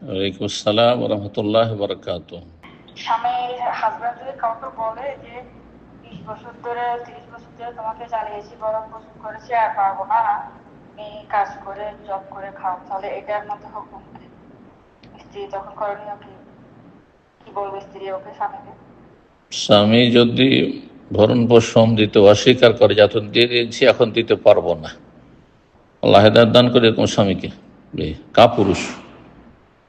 ওয়ালাইকুম আসসালাম রহমতুল্লাহ বরকাত। স্বামীর হাজবেন্ড যদি কাউকে বলে যে 20 বছর ধরে 30 বছর ধরে তোমাকে চালিয়েছি, বরং পছন্দ করেছি, আর পারবো না, তুমি কাজ করে জব করে খাও, তাহলে এটার মধ্যে হুকুম কি? স্ত্রী তখন করণীয় কি? কি বলবে স্ত্রী ওকে, স্বামীকে? স্বামী যদি ভরণ পোষণ দিতে অস্বীকার করে, যত দিয়ে দিয়েছি এখন দিতে পারবো না, আল্লাহ হেদায়েত দান করে এরকম স্বামীকে। কাপুরুষ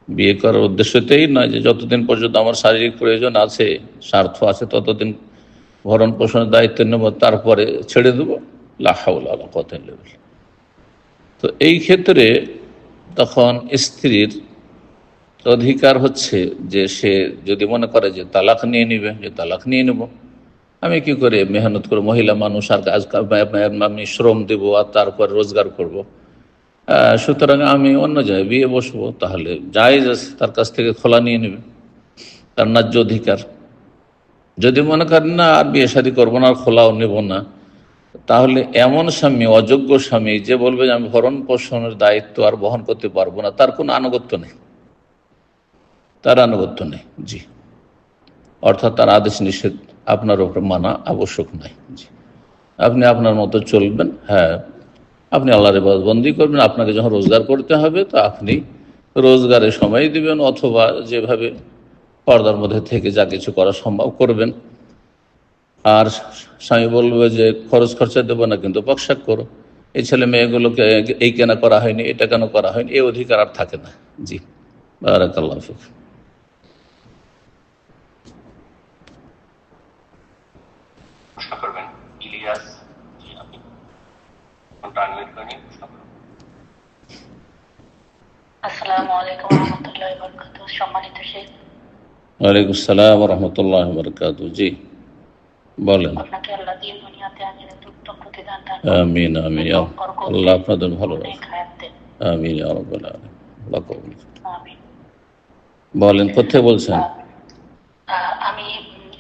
বিয়ে করার উদ্দেশ্যতেই নয় যে যতদিন পর্যন্ত আমার শারীরিক প্রয়োজন আছে, স্বার্থ আছে, ততদিন ভরণ পোষণের দায়িত্ব নেব, তারপরে ছেড়ে দেবো। লা হাওলা ওয়ালা কুওয়াতা ইল্লা বিল্লাহ। তো এই ক্ষেত্রে তখন স্ত্রীর অধিকার হচ্ছে যে সে যদি মনে করে যে তালাক নিয়ে নিবে, যে তালাক নিয়ে নেব, আমি কি করে মেহনত করে মহিলা মানুষ আর কাজ আমি শ্রম দেবো আর তারপর রোজগার করব। সুতরাং আমি অন্য জায়গায় বিয়ে বসবো, তাহলে জায়েজ আছে তার কাছ থেকে খোলা নিয়ে নেবে, তার ন্যায্য অধিকার। যদি মনে করেন না আর বিয়ে শাদী করবো না আর খোলাও নেব না, তাহলে এমন স্বামী, অযোগ্য স্বামী যে বলবে যে আমি ভরণ পোষণের দায়িত্ব আর বহন করতে পারবো না, তার কোনো আনুগত্য নেই, তার আনুগত্য নেই। জি, অর্থাৎ তার আদেশ নিষেধ আপনার উপর মানা আবশ্যক নয়। জি, আপনি আপনার মতো চলবেন। হ্যাঁ, আপনি আল্লাহর ইবাদতবন্দি করবেন, আপনাকে যখন রোজগার করতে হবে তো আপনি রোজগারে সময় দিবেন, অথবা যেভাবে পর্দার মধ্যে থেকে যা কিছু করা সম্ভব করবেন। আর স্বামী বলবে যে খরচ খরচা দেবো না, কিন্তু বকশাক করো, এই ছেলে মেয়েগুলোকে এই কেন করা হয়নি, এটা কেন করা হয়নি, এই অধিকার আর থাকে না। জি, বারাকাল্লাহু ফিক। প্রশ্ন করবেন ইলিয়াস। জি, আপনি ফোনটা আনমিউট করে নিন, প্রশ্ন করুন। আসসালামু আলাইকুম রহমতুল্লাহি ওয়া বারাকাতুহু। সম্মানিত শেখ, ওয়ালাইকুম আসসালাম রহমতুল্লাহ বরকাত। জি, বলেন। আপনাকে আল্লাহ দিন দুনিয়াতে আখিরাতে উত্তম প্রতিদান দান আমিন আমিন। এবং বরকত আল্লাহ দেন, আপনাদের ভালো অনেক রাখুন। হায়াত দেন। আমিন ইয়া রাব্বাল আলামিন। আল্লাহ কবুল করুন। আমিন। বলেন, কোথায় বলছেন? আমি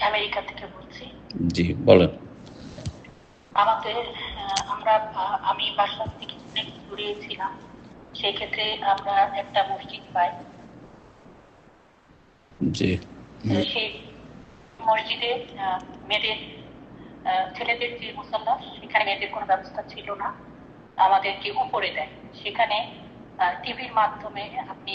আমেরিকা থেকে বলছি। জি, বলেন। আমাদের আমি বাসা থেকে অনেক দূরে ছিলাম, সেই ক্ষেত্রে আমরা একটা মসজিদ পাই। জি, সেই মসজিদে মেয়েদের ছেলেদের যে মুসল্লা, সেখানে মেয়েদের কোনো ব্যবস্থা ছিল না, আমাদেরকে উপরে দেয়। সেখানে টিভির মাধ্যমে আপনি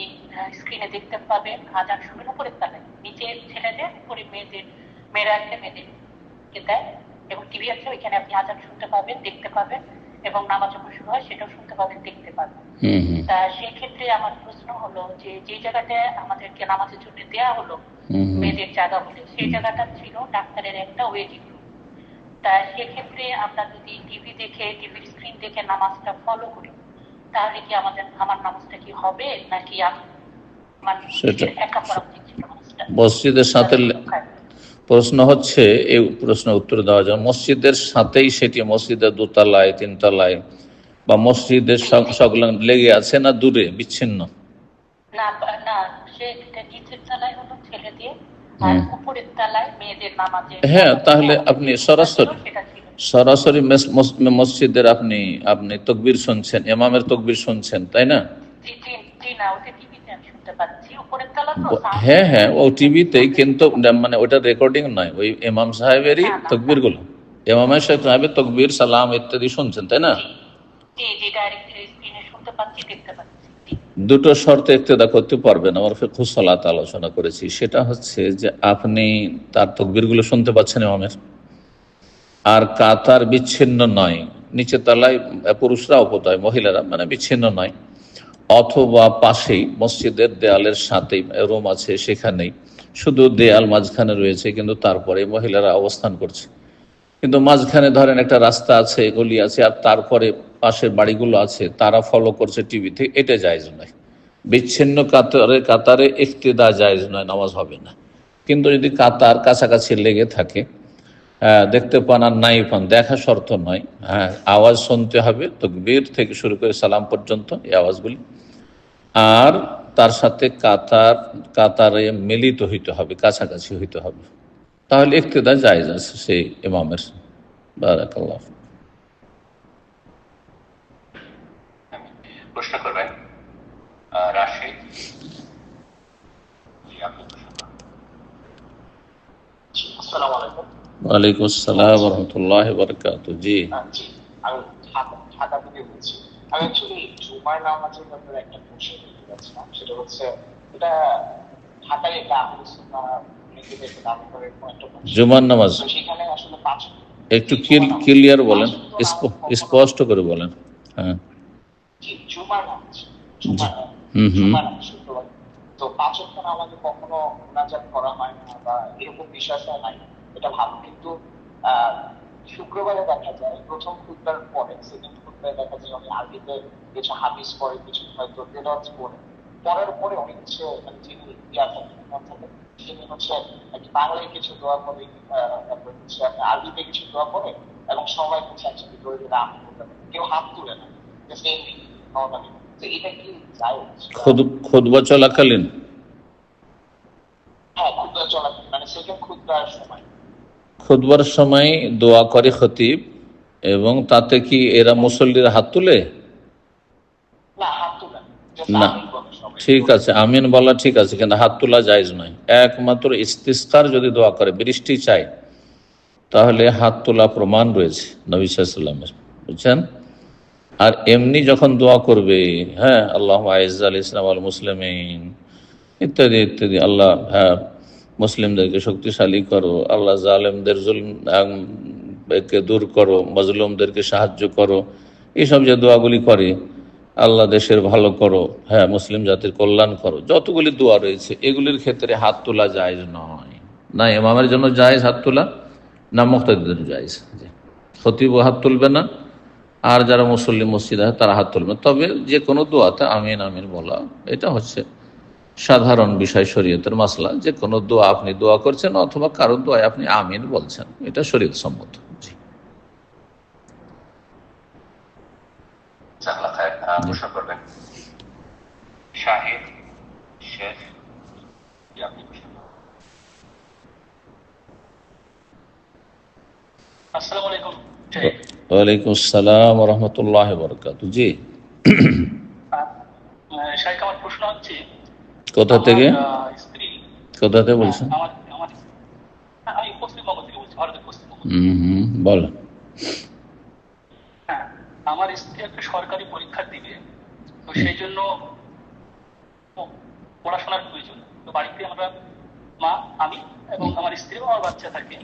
স্ক্রিনে দেখতে পাবেন আজান শুরুর উপরের তলায়, নিচে ছেলেদের, উপরে মেয়েদের, মেয়েরা একটা মেয়েদেরকে দেয়, এবং টিভি আছে, ওইখানে আপনি আজান শুনতে পাবেন, দেখতে পাবেন, এবং নামাজ যখন শুরু হয় সেটাও শুনতে পাবেন, দেখতে পাবেন। তা সেই ক্ষেত্রে আমার প্রশ্ন হলো যে যে জায়গাটা আমাদেরকে নামাজের জন্য দেয়া হলো মেয়েদের জায়গা বলে, সেই জায়গাটা ছিল ডাক্তারের একটা ওয়েটিং রুম। তা সেক্ষেত্রে আমরা যদি টিভি দেখে, টিভির স্ক্রিন দেখে নামাজটা ফলো করি, তাহলে কি আমার নামাজটা কি হবে, নাকি আমার সেটা একা পড়া উচিত ছিল নামাজটা? মসজিদের সাথে প্রশ্ন হচ্ছে, এই প্রশ্নের উত্তর দেওয়া যায়। মসজিদের সাথেই সেটি মসজিদের দোতলায়, তিনতলায় বা মসজিদের সংলগ্ন লেগে আছে, না দূরে বিচ্ছিন্ন? না না, সে নিচের তলায় হলো ছেলেদের, আর উপরের তলায় মেয়েদের নামাজের। হ্যাঁ, তাহলে আপনি সরাসরি সরাসরি মসজিদের আপনি আপনি তকবির শুনছেন, ইমামের তকবির শুনছেন, তাই না? হ্যাঁ হ্যাঁ, ও টিভিতেই, কিন্তু মানে ওটা রেকর্ডিং নয়, ওই ইমাম সাহেবেরই তকবির গুলো, ইমাম সাহেবের তকবির সালাম ইত্যাদি শুনছেন, তাই না? দুটো শর্তে ইক্তেদা করতে পারবেন, আমার ফিকহ সালাত আলোচনা করেছি। সেটা হচ্ছে যে আপনি তার তকবিরগুলো শুনতে পাচ্ছেন ইমামের, আর কাতার বিচ্ছিন্ন নয়, নিচে তলায় পুরুষরা উপতায়, মহিলারা মানে বিচ্ছিন্ন নয়, অথবা পাশেই মসজিদের দেয়ালের সাথেই রুম আছে, সেখানেই শুধু দেয়াল মাঝখানে রয়েছে, কিন্তু তারপরে মহিলারা অবস্থান করছে, কিন্তু মাঝখানে ধরেন একটা রাস্তা আছে, গলি আছে, আর তারপরে পাশের বাড়িগুলো আছে, তারা ফলো করছে টিভিতে, এটা জায়েজ নয়। বিচ্ছিন্ন কাতারে কাতারে ইক্তেদা জায়েজ নয়, নামাজ হবে না। কিন্তু যদি কাতার কাছাকাছি লেগে থাকে, দেখতে পান আর নাই পান, দেখা শর্ত নয়, হ্যাঁ আওয়াজ শুনতে হবে, তাকবীর থেকে শুরু করে সালাম পর্যন্ত এই আওয়াজগুলি, আর তার সাথে কাতারে মিলিত হইতে হবে, কাছাকাছি হইতে হবে, তাহলে ইক্তেদা জায়েজ আছে সেই ইমামের। বারাকাল্লাহ। প্রশ্ন করবেন রাশেদ। ওয়ালাইকুম আসসালাম রহমতুল্লাহ বরকাতুহু। জি জি, আমি ঢাকা থেকে বলছি। আমি অ্যাকচুয়ালি জুমার নামাজের ব্যাপারে একটা প্রশ্ন করতে চাচ্ছিলাম। সেটা হচ্ছে, এটা ঢাকার একটা আহলে সুন্নাহ নিজেদের একটা দাবি করে এরকম একটা মসজিদ। জুমার নামাজ তো সেখানে আসলে পাঁচ, একটু জি জুমার নামাজ, ক্লিয়ার পাঁচ বলেন, ওয়াক্ত নামাজ কখনো, স্পষ্ট করে বলেন। হ্যাঁ। জি জুমার নামাজ, জি। জুমার হুম হুম। জুমার নামাজ শুক্রবার। তো পাঁচ ওয়াক্ত নামাজে কখনো মুনাজাত করা হয় না বা এরকম বিষয়টা নাই, এটা ভালো। কিন্তু আহ শুক্রবারে দেখা যায় প্রথম খুতবার পরে, সেকেন্ড খুতবায় দেখা যায় অনেক আরবিতে কিছু হাদিস পড়ে, কিছু হয়তো তেলাওয়াত পড়ে, পড়ার পরে অনেক হচ্ছে মানে যিনি ইয়া থাকেন, ইমাম থাকেন, তিনি হচ্ছে একটু বাংলায় কিছু দোয়া পড়ে, তারপর হচ্ছে আপনি আরবিতে কিছু দোয়া পড়ে, এবং সবাই হচ্ছে একসাথে ধরে ধরে আমিন করতে পারে, কেউ হাত তুলে না, জাস্ট এমনি নর্মালি। তো এটা কি জায়েজ? খুতবা চলাকালীন? হ্যাঁ, খুতবা চলা মানে সেকেন্ড খুতবার সময়। খুতবার সময় দোয়া করে খতিব, এবং তাতে কি এরা মুসল্লিরা হাত তুলে? না, হাত তুলে না, জাস্ট না, আমিন বলে সবাই ঠিক জোরে। আছে, আমিন বলা ঠিক আছে, কিন্তু হাত তোলা জায়েজ নয়। একমাত্র ইস্তিসকার যদি দোয়া করে, বৃষ্টি চাই, তাহলে হাত তোলা প্রমাণ রয়েছে নবী সাল্লাল্লাহু আলাইহি ওয়াসাল্লামের, বুঝছেন? আর এমনি যখন দোয়া করবে, হ্যাঁ, আল্লাহ আইজ্জাল ইসলাম আল মুসলিমিন ইত্যাদি ইত্যাদি, আল্লাহ, হ্যাঁ, মুসলিমদেরকে শক্তিশালী করো, আল্লাহ জালেমদের জুলম কে দূর করো, মজলুমদেরকে সাহায্য করো, এইসব যে দোয়াগুলি করে, আল্লাহ দেশের ভালো করো, হ্যাঁ, মুসলিম জাতির কল্যাণ করো, যতগুলি দোয়া রয়েছে এগুলির ক্ষেত্রে হাত তোলা জায়েজ নয়। না ইমামের জন্য জায়েজ হাত তোলা, না মুক্তাদিদের জন্য জায়েজ। খতিবও হাত তুলবে না, আর যারা মুসল্লি মসজিদ আছে তারা হাত তুলবে। তবে যে কোনো দোয়াতে আমিন আমিন বলা, এটা হচ্ছে সাধারণ বিষয়, শরীয়তের মাসলা। যে কোনো দোয়া আপনি দোয়া করছেন অথবা কারো দোয়ায় আপনি আমিন বলছেন, এটা শরীয়ত সম্মত। জি জাজাকাল্লাহ খায়ের। জি। প্রশ্ন করবেন শাহিদ শেখ। জি, আপনি প্রশ্ন করবেন। আসসালামু আলাইকুম। ওয়ালাইকুম আসসালাম রহমতুল্লাহ বরকাত। জি, শাইখ, আমার প্রশ্ন হচ্ছে, কোথা আমার থেকে স্ত্রী, কোথা থেকে বলছেন? আমার আমার আমি পশ্চিমবঙ্গ থেকে বলছি, ভারতের পশ্চিমবঙ্গ। হুম, বলেন। হ্যাঁ, আমার স্ত্রী একটা সরকারি পরীক্ষা দিবে, তো সেই জন্য পড়াশোনার প্রয়োজন। তো বাড়িতে আমরা মা, আমি এবং আমার স্ত্রী এবং আমার বাচ্চা থাকে।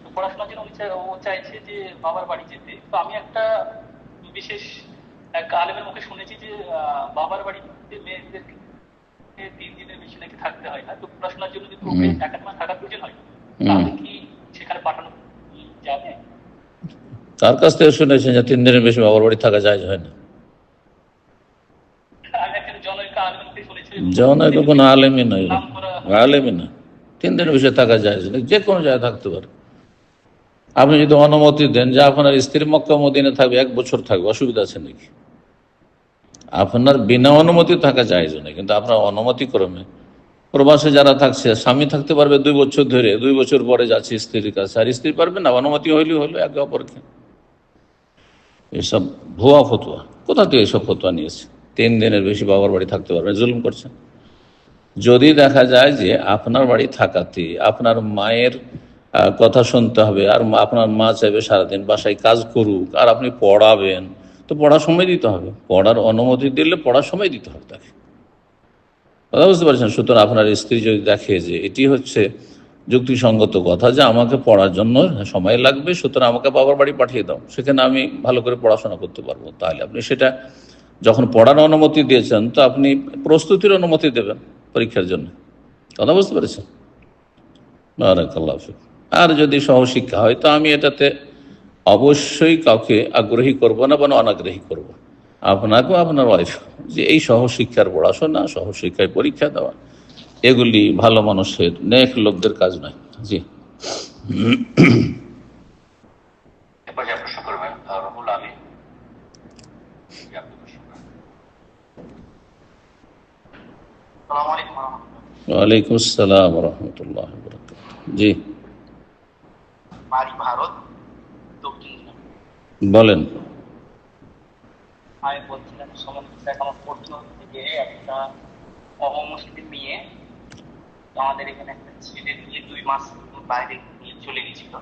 তো পড়াশোনার জন্য ও চাইছে যে বাবার বাড়ি যেতে। তো আমি একটা বিশেষ এক আলেমের মুখে শুনেছি যে বাবার বাড়িতে মেয়েদেরকে 3 দিনের বেশি নাকি থাকতে হয় না। তো পড়াশোনার জন্য যদি ওকে 1 মাস থাকার প্রয়োজন হয়, তাহলে কি সেখানে পাঠানো যাবে? কার কাছ থেকে শুনেছেন যে 3 দিনের বেশি বাবার বাড়ি থাকা যায় হয় না? আমি একটা জনৈক আলেমের মুখে শুনেছি, জনৈক কোনো আলেমই নয়, নাম করা। আলেমই না। 3 দিনের বেশি থাকা যায় না, যে কোনো জায়গায় থাকতে পারে। আপনি যদি অনুমতি দেন যে আপনার স্ত্রী মক্কা মদিনা থাকবে, 1 বছর থাকবে, অসুবিধা আছে নাকি? আপনার বিনা অনুমতি থাকা যায় না, কিন্তু আপনার অনুমতি ক্রমে। প্রবাসে যারা থাকছে, স্বামী থাকতে পারবে 2 বছর ধরে, 2 বছর পরে যাচ্ছে স্ত্রীর কাছে, আর স্ত্রী পারবে না, অনুমতি হইলে হলো একে অপরকে। এসব ভুয়া ফতুয়া, কোথা থেকে এসব ফতুয়া নিয়েছে? 3 দিনের বেশি বাবার বাড়ি থাকতে পারবে, জুলুম করছে। যদি দেখা যায় যে আপনার বাড়ি থাকাতে আপনার মায়ের কথা শুনতে হবে, আর আপনার মা চাইবে সারাদিন বাসায় কাজ করুক, আর আপনি পড়াবেন, তো পড়ার সময় দিতে হবে। পড়ার অনুমতি দিলে পড়ার সময় দিতে হবে তাকে, কথা বুঝতে পারছেন? সুতরাং আপনার স্ত্রী যদি দেখে যে এটি হচ্ছে যুক্তিসঙ্গত কথা, যে আমাকে পড়ার জন্য সময় লাগবে, সুতরাং আমাকে বাবার বাড়ি পাঠিয়ে দাও, সেখানে আমি ভালো করে পড়াশোনা করতে পারবো, তাহলে আপনি সেটা, যখন পড়ার অনুমতি দিয়েছেন, তো আপনি প্রস্তুতির অনুমতি দেবেন পরীক্ষার জন্য, কথা বুঝতে পেরেছেন? বারাকাল্লাহ ফিক। আর যদি সহশিক্ষা হয়, তো আমি এটাতে অবশ্যই কাউকে আগ্রহী করব না, বা অনাগ্রহী করব, আপনাকেও আপনার ওয়াইফ, যে এই সহশিক্ষার পড়াশোনা, সহশিক্ষায় পরীক্ষা দেওয়া, এগুলি ভালো মানুষের, নেক লোকদের কাজ নয়। জি। এরপর যে প্রশ্ন করবেন রহুল আমিন। জি, আপনি প্রশ্ন করবেন। আসসালামু আলাইকুম ওয়া রাহমাতুল্লাহ। ওয়ালাইকুম আসসালাম রহমতুল্লাহ বরকাত। জি, বাড়ি ভারত, দক্ষিণ দিনাজপুর। বলেন। আমি বলছিলাম, সমস্যা আমার প্রশ্ন হচ্ছে যে একটা অমুসলিম মেয়ে, তো আমাদের এখানে একটা ছেলে নিয়ে 2 মাস বাইরে নিয়ে চলে গেছিল।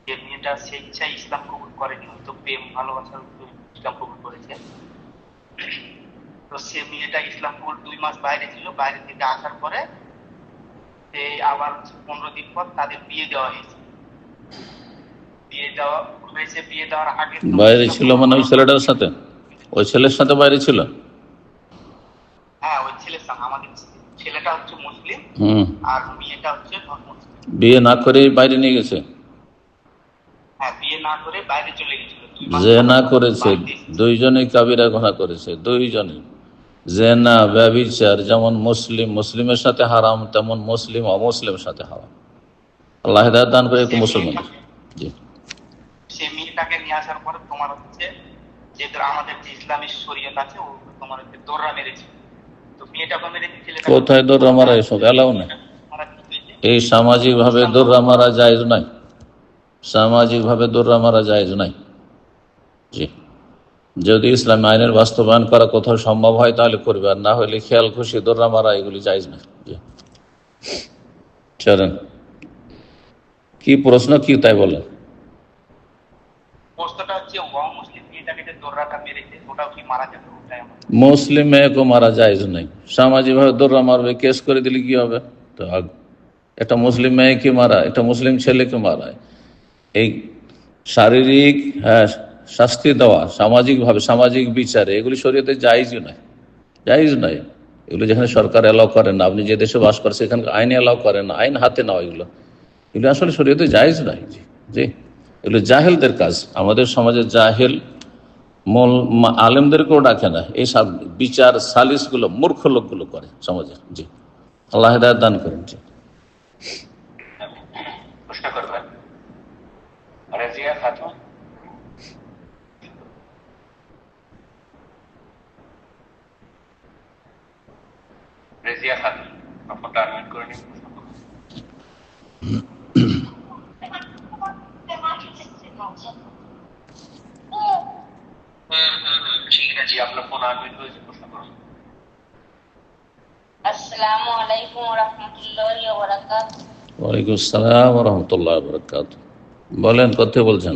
যে মেয়েটা স্বেচ্ছায় ইসলাম কবুল করেনি, হয়তো প্রেম ভালোবাসার উপর ইসলাম কবুল করেছে। তো সে মেয়েটা ইসলাম কবুল 2 মাস বাইরে ছিল, বাইরে থেকে আসার পরে আবার 15 দিন পর তাদের বিয়ে দেওয়া হয়েছে। বিয়ে দেওয়ার আগে বাইরে ছিল মানে ওই ছেলেটার সাথে, ওই ছেলের সাথে বাইরে ছিল? হ্যাঁ, ওই ছেলের সাথে। আমাদের ছেলেটা হচ্ছে মুসলিম আর মেয়েটা হচ্ছে মুসলিম। বিয়ে না করে বাইরে নিয়ে গেছে? হ্যাঁ, বিয়ে না করে বাইরে চলে গেছিল। জেনা করেছে, দুইজনেই কাবিরা গুনাহ করেছে, দুইজনে জেনা ব্যভিচার, যেমন মুসলিমের সাথে হারাম, তেমন মুসলিম অমুসলিমের সাথে হারাম। আল্লাহ হিদায়াত দান করে মুসলমান। জি, সে মেয়েটাকে নিয়ে আসার পরে তোমার হচ্ছে যে আমাদের যে ইসলামী শরীয়ত আছে, ও তোমার হচ্ছে দোররা মেরেছে। তো মেয়েটাকে মেরেছে, ছেলেটা কোথায় দৌড়া মারা? এসব এলাও না। এই সামাজিক ভাবে দৌড়া মারা জায়েজ নাই, সামাজিক ভাবে দৌড়া মারা জায়েজ নাই। জি, যদি ইসলামী আইনের বাস্তবায়ন করা কোথাও সম্ভব হয় তাহলে করবে, আর না হলে খেয়াল খুশি দৌড়া মারা এগুলি জায়েজ নাই। জি, চলেন, কি প্রশ্ন কি তাই বলেন? প্রশ্নটা হচ্ছে মুসলিম মেয়েটাকে যে দোররাটা মেরেছে, ওটাও কি মারা যাবে? মুসলিম মেয়েকে মারা জায়েজ নাই। সামাজিক ভাবে দৌড়া মারবে, কেস করে দিলে কি হবে? তো একটা মুসলিম মেয়েকে মারা, একটা মুসলিম ছেলেকে মারা, এই শারীরিক শাস্তি দেওয়া সামাজিকভাবে, সামাজিক বিচারে, এগুলি শরীয়তে জায়েজই নয়, জায়েজ নয়। এগুলো যেখানে সরকার এলাও করে না, আপনি যে দেশে বাস করেন সেখানে আইন এলাও করে না, আইন হাতে নেওয়া, এগুলো আসলে শরীয়তে জায়েজ নয়। জি জি, এগুলো জাহেলদের কাজ। আমাদের সমাজের জাহেল আলেমদেরকেও ডাকে না, এই সব বিচার সালিশগুলো মূর্খ লোকগুলো করে সমাজের। জি, আল্লাহ হিদায়াত দান করেন। জি, প্রশ্ন করবেন রাজিয়া খাতুন। রেজিয়া খাতুন, আপনারটা আনমিউট করে নিন, প্রশ্ন করুন। ঠিক আছে, আপনার ফোন আনমিউট হয়েছে, প্রশ্ন করুন। আসসালামু আলাইকুম ওয়া রাহমাতুল্লাহি ওয়া বারাকাতুহু। ওয়ালাইকুম আসসালাম ওয়া রাহমাতুল্লাহি ওয়া বারাকাতুহু। বলেন, কোথায় বলছেন?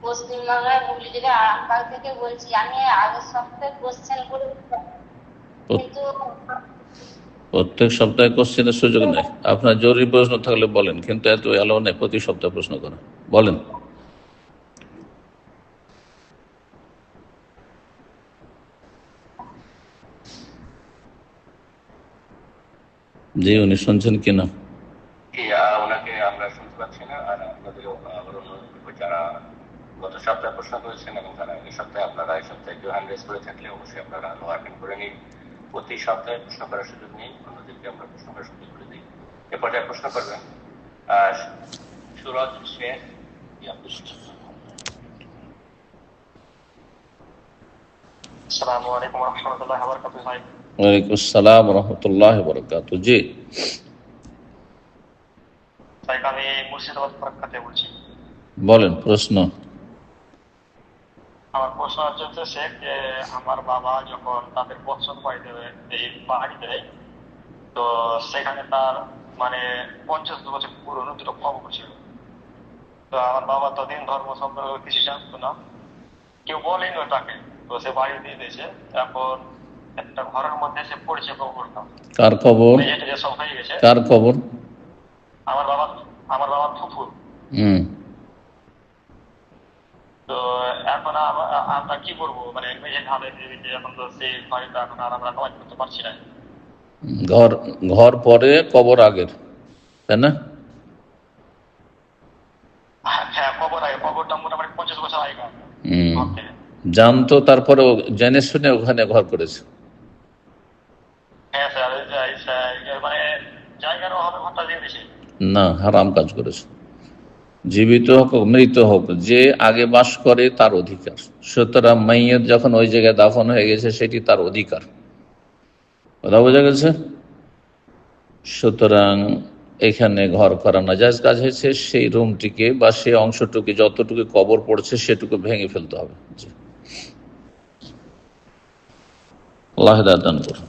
পশ্চিমবঙ্গের হুগলি জেলার আরামবাগ থেকে বলছি। আমি আগের সপ্তাহে কোশ্চেন করে, কিন্তু প্রত্যেক সপ্তাহে কোশ্চেনের সুযোগ নেই। আপনার জরুরি প্রশ্ন থাকলে বলেন, কিন্তু এত এলাও নেই প্রতি সপ্তাহে প্রশ্ন করেন। বলেন। জি, উনি শুনছেন কিনা? ওনাকে আমরা শুনতে পাচ্ছি না। আর আপনাদের আবার অনুরোধ করবো, যারা গত সপ্তাহে প্রশ্ন করেছেন এবং যারা এই সপ্তাহে আপনারা এই সপ্তাহে কেউ হ্যান্ড রেজ করে থাকলে অবশ্যই আপনারা ওয়ার্কিং করে নিন। প্রতি সপ্তাহে প্রশ্ন করার সুযোগ নেই, অন্যদেরকে আমরা প্রশ্ন করার সুযোগ করে দিই। এ পর্যায়ে প্রশ্ন করবেন সুরজ শেখ। আসসালামু আলাইকুম ওয়া রাহমাতুল্লাহি ওয়া বারাকাতুহু। ওয়ালাইকুম আসসালাম ওয়া রাহমাতুল্লাহি ওয়া বারাকাতুহু। জি, আমি মুর্শিদাবাদ ফারাক্কা থেকে বলছি। বলেন প্রশ্ন। আমার প্রশ্ন হচ্ছে শেখ, যে আমার বাবা যখন তাদের বৎসর বাড়ি দেয়, তো সেখানে তার মানে 50 বছর পুরনো দুটো কবর ছিল। তো আমার বাবা ততদিন ধর্ম সম্পর্কে কিছু জানতো না, কেউ বলেনি তাকে। তো সে বাড়ি দিয়ে দিয়েছে, এখন একটা ঘরের মধ্যে সে পড়েছে কবরটা। কার কবর? যে সব হয়ে গেছে। কার কবর? আমার বাবা ফুফুর। তো এখন আমরা কি করবো, মানে মেঝে ঢালে দিয়ে দিচ্ছে, এখন তো সেই ঘরেটা এখন আর আমরা নামাজ করতে পারছি না। ঘর পরে কবর আগের, তাই না? হ্যাঁ, কবর আগে, কবরটা মোটামুটি 50 বছর আগে। জানতো, তারপরে জেনে শুনে ওখানে ঘর করেছে। হ্যাঁ স্যার, মানে জায়গার অভাবে ঘরটা দিয়ে দিয়েছে। না, হারাম কাজ করেছে। জীবিত হোক মৃত হোক, যে আগে বাস করে তার অধিকার। সুতরাং মাইয়ত যখন ওই জায়গায় দাফন হয়ে গেছে সেটি তার অধিকার। কথা বোঝা গেছে? সুতরাং এখানে ঘর করা নাজায়েজ কাজ হয়েছে। সেই রুমটিকে বা সেই অংশটুকু, যতটুকু কবর পড়ছে সেটুকু ভেঙে ফেলতে হবে। জি, আল্লাহ হিদায়াত দান করুন।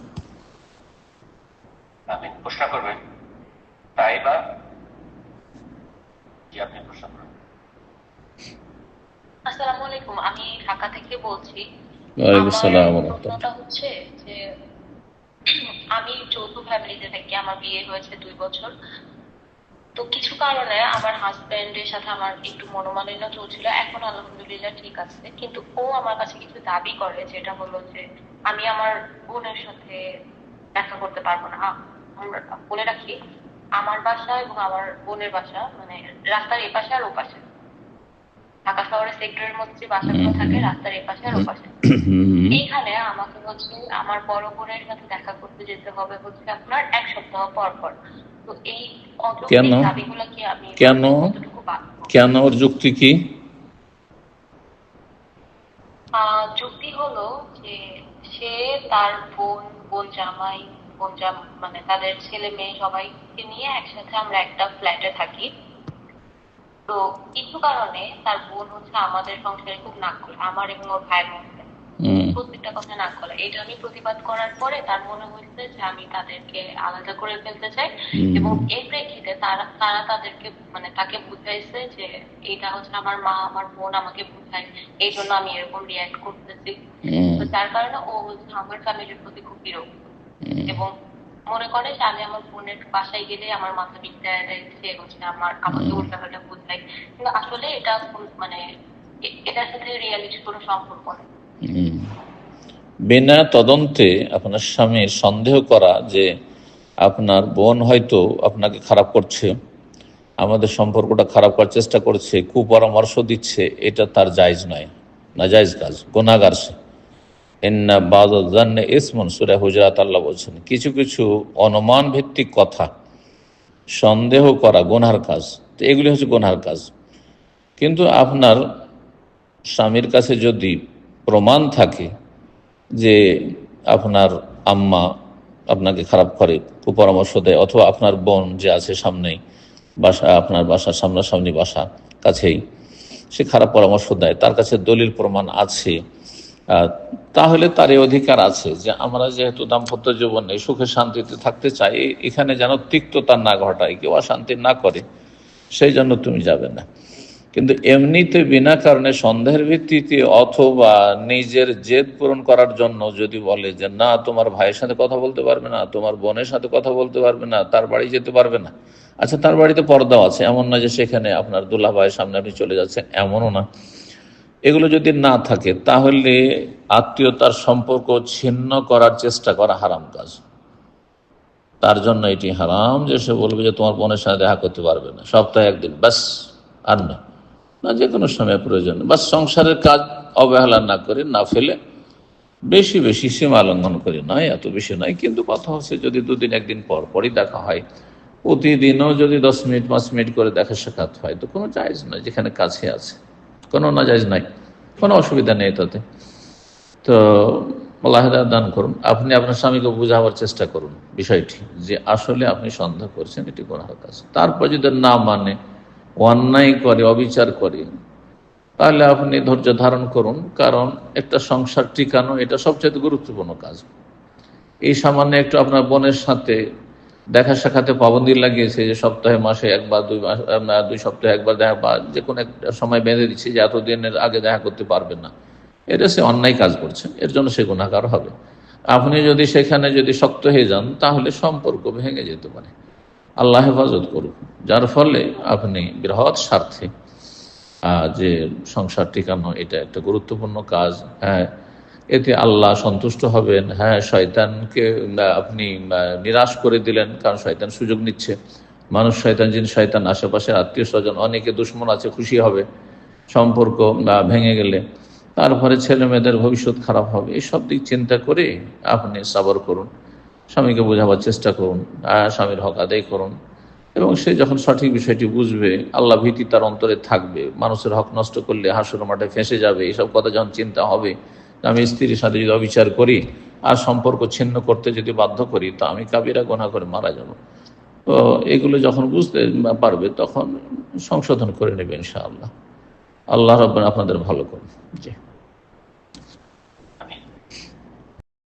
আপনি প্রশ্ন করবেন আসসালামু আলাইকুম, আমি ঢাকা থেকে বলছি। ওয়ালাইকুম আমার আসসালাম ওয়া রাহমাতুল্লাহ। প্রশ্নটা হচ্ছে যে আমি যৌথ ফ্যামিলিতে থাকি, আমার বিয়ে হয়েছে 2 বছর। তো কিছু কারণে আমার হাজবেন্ডের সাথে আমার একটু মনোমালিন্য চলছিল, এখন আলহামদুলিল্লাহ ঠিক আছে। কিন্তু ও আমার কাছে কিছু দাবি করে, যেটা হলো যে আমি আমার বোনের সাথে দেখা করতে পারবো না। আমরা বলে রাখি, আমার বাসা এবং আমার বোনের বাসা মানে রাস্তার এপাশে আর ওপাশে। ঢাকা শহরের সেক্টরের মধ্যে যে বাসাগুলো থাকে রাস্তার এপাশে আর ওপাশে। এইখানে আমাকে হচ্ছে আমার বড় বোনের সাথে দেখা করতে যেতে হবে হচ্ছে আপনার 1 সপ্তাহ পর পর। তো এই কেন? অযৌক্তিক দাবিগুলো কি আমি কেন? কতটুকু বাধ্য? কেন? ওর যুক্তি কি? যুক্তি হলো যে সে তার বোন জামাই, মানে তাদের ছেলে মেয়ে সবাইকে নিয়ে একসাথে আমরা একটা ফ্ল্যাটে থাকি। তো কিছু কারণে তার বোন হচ্ছে আমাদের সংসারে খুব নাক করে, আমার এবং ওর ভাইয়ের মধ্যে প্রত্যেকটা কথা নাক গলা। এটা আমি প্রতিবাদ করার পরে তার মনে হয়েছে যে আমি তাদেরকে আলাদা করে ফেলতে চাই, এবং এর প্রেক্ষিতে তারা তাদেরকে মানে তাকে বুঝাইছে যে এটা হচ্ছে আমার মা, আমার বোন আমাকে বুঝায়, এই জন্য আমি এরকম রিয়াক্ট করতেছি। তো যার কারণে ও হচ্ছে আমার ফ্যামিলির প্রতি খুব বিরক্ত, এবং মনে করে যে আমি আমার বোনের বাসায় গেলে আমার মাথা বিদ্যায় দেয়, সে হচ্ছে আমাকে উল্টাপাল্টা বুঝায়। কিন্তু আসলে এটা মানে এটার সাথে রিয়ালিটির কোনো সম্পর্ক নেই। বিনা তদন্তে আপনার স্বামীর সন্দেহ করা যে আপনার বোন হয়তো আপনাকে খারাপ করছে, আমাদের সম্পর্কটা খারাপ করার চেষ্টা করছে, কুপরামর্শ দিচ্ছে, এটা তার জায়েজ নয়, নাজায়েজ কাজ, গুনাহগার সে। ইন্না বাযায যান্নি ইসমুন, সূরা হুজুরাত আল্লাহ বলছেন, কিছু কিছু অনুমান ভিত্তিক কথা সন্দেহ করা গুনাহর কাজ। তো এগুলি হচ্ছে গুনাহর কাজ। কিন্তু আপনার স্বামীর কাছে যদি প্রমাণ থাকে যে আপনার আম্মা আপনাকে খারাপ করে, কুপরামর্শ দেয়, অথবা আপনার বোন যে আছে সামনেই বাসা, আপনার বাসার সামনাসামনি বাসা কাছেই, সে খারাপ পরামর্শ দেয়, তার কাছে দলিল প্রমাণ আছে, তাহলে তার এই অধিকার আছে যে আমরা যেহেতু দাম্পত্য জীবনে সুখে শান্তিতে থাকতে চাই, এখানে যেন তিক্ততা না ঘটায়, কেউ অশান্তি না করে, সেই জন্য তুমি যাবে না। কিন্তু এমনিতে বিনা কারণে সন্দেহের ভিত্তিতে অথবা নিজের জেদ পূরণ করার জন্য যদি বলে যে না তোমার ভাইয়ের সাথে কথা বলতে পারবে না, তোমার বোনের সাথে কথা বলতে পারবে না, তার বাড়ি যেতে পারবে না, আচ্ছা তার বাড়িতে পর্দাও আছে, এমন না যে সেখানে আপনার দুল্লা ভাইয়ের সামনে আপনি চলে যাচ্ছেন, এমনও না। এগুলো যদি না থাকে তাহলে আত্মীয়তার সম্পর্ক ছিন্ন করার চেষ্টা করা হারাম কাজ। তার জন্য এটি হারাম যে সে বলবে যে তোমার বোনের সাথে দেখা করতে পারবে না, সপ্তাহে একদিন ব্যাস, আর না, যে কোনো সময় প্রয়োজন, বাস সংসারের কাজ অবহেলা না করে, না ফেলে বেশি বেশি সীমা লঙ্ঘন করে নয়, এত বেশি নয়। কিন্তু কথা হচ্ছে যদি দুদিন একদিন পর পরই দেখা হয়, প্রতিদিনও যদি 10 মিনিট 5 মিনিট করে দেখা সাক্ষাৎ হয়, তো কোনো জায়েজ নয়। যেখানে কাছে আছে কোনো নাজায়েজ নাই, কোনো অসুবিধা নেই তাতে। তো আল্লাহ হেদায়েত দান করুন। আপনি আপনার স্বামীকে বোঝাবার চেষ্টা করুন বিষয়টি, যে আসলে আপনি সন্দেহ করছেন এটি গুনাহের কাজ। তারপর যদি না মানে, অন্যায় করে, অবিচার করে, তাহলে আপনি ধৈর্য ধারণ করুন। কারণ একটা সংসার টিকানো এটা সবচেয়ে গুরুত্বপূর্ণ কাজ। এই সামান্য একটু আপনার বোনের সাথে দেখা সাক্ষাতে পাবন্দি লাগিয়েছে যে সপ্তাহে মাসে একবার, 2 সপ্তাহে একবার দেখা, বা যে কোনো একটা সময় বেঁধে দিচ্ছে যে এতদিনের আগে দেখা করতে পারবে না, এটা সে অন্যায় কাজ করছে, এর জন্য সে গুনাহগার হবে। আপনি যদি সেখানে যদি শক্ত হয়ে যান তাহলে সম্পর্ক ভেঙে যেতে পারে। আল্লাহ হেফাজত করুক। যার ফলে আপনি বৃহৎ স্বার্থে যে সংসার টিকানো এটা একটা গুরুত্বপূর্ণ কাজ। হ্যাঁ, এতে আল্লাহ সন্তুষ্ট হবেন। হ্যাঁ, শয়তানকে আপনি নিরাশ করে দিলেন, কারণ শয়তান সুযোগ নিচ্ছে। মানুষ শয়তান, জিন শয়তান, আশেপাশে আত্মীয় স্বজন অনেকে দুশ্মন আছে, খুশি হবে সম্পর্ক ভেঙে গেলে। তারপরে ছেলে মেয়েদের ভবিষ্যৎ খারাপ হবে। এইসব দিক চিন্তা করে আপনি সবর করুন, স্বামীকে বোঝাবার চেষ্টা করুন, স্বামীর হক আদায় করুন, এবং সে যখন সঠিক বিষয়টি বুঝবে, আল্লাহ ভীতি তার অন্তরে থাকবে, মানুষের হক নষ্ট করলে হাসুর মাঠে ফেঁসে যাবে, এইসব কথা যখন চিন্তা হবে, আমি স্ত্রীর সাথে যদি অবিচার করি আর সম্পর্ক ছিন্ন করতে যদি বাধ্য করি, তা আমি কাবিরা গুনাহ করে মারা যাব। তো এগুলো যখন বুঝতে পারবে তখন সংশোধন করে নেবে ইনশাআল্লাহ। আল্লাহ রাব্বুল আপনাদের ভালো করুন। জি।